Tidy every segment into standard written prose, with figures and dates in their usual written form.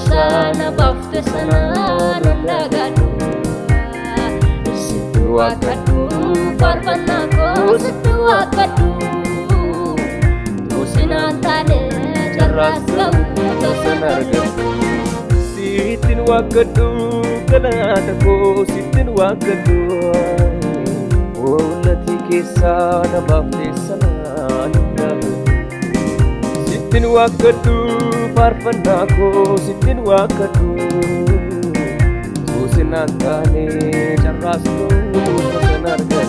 sana bafte sana nandagadu situ wakadu farfanako situ wakadu usinantale jarrasau tasanarga sitin wakadu kanatako sitin wakadu ulati kesana bafte sana nandagadu sitin wakadu farfanako sitin wakadu usinantale jarrasau tasanarga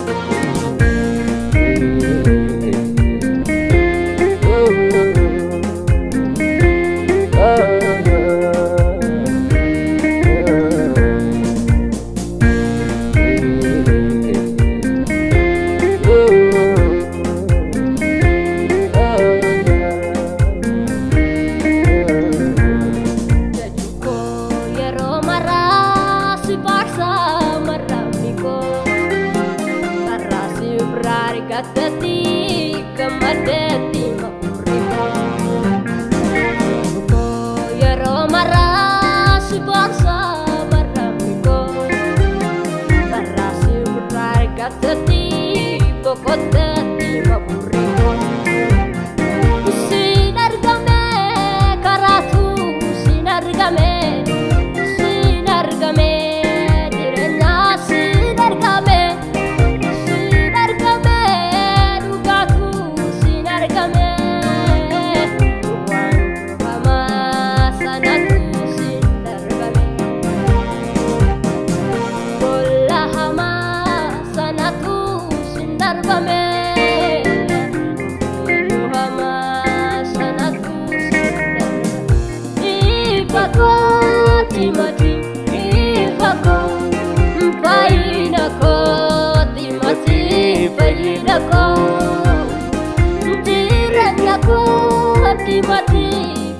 gammadeetti mafurri koo yeroo maraa si boonsa barraamni koo barraa si irraa argattetti boqotteetti mafurri koo siin argame karaatu siin argame siin argame jireenyaa siin argame siin argame dhugaatu siin argame waan hamaa sanatu siin darbame bolla hamaa sanatu siin darbame hamaa sanatu siin darbame ifakoo timati ifakoo fayyina koo timati fayyina koo jireenya koo timati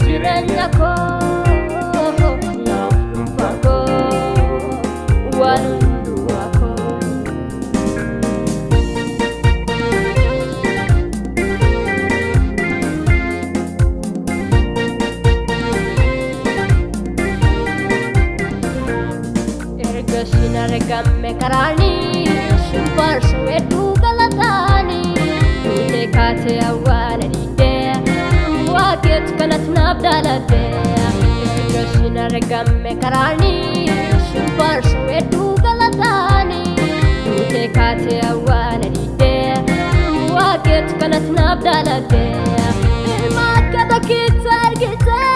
jireenya koo naaf koo waan hundumaa koo. Erga siin argame karaanii shimfaarsa wedduu galataanii duutee kaatee awwaana dhiidee waaqeetu kanatti naaf dhaalatee erga siin argame karaanii shimfaarsa wedduu galataanii duutee kaatee awwaana dhiidee waaqeetu kanatti naaf dhaalatee ilma akka takkiitti argitee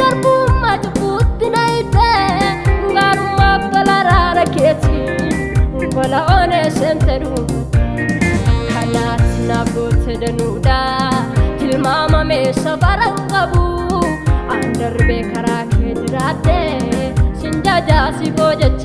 garbummaa cubbuutti na hiitee gaarummaaf tolaraara keetiin kola onee seentedhu kanaatti naaf goote danuudha tilmaamamee safara hin qabu an darbee karaa kee jiraadde sin jajaa si boo jechuudha.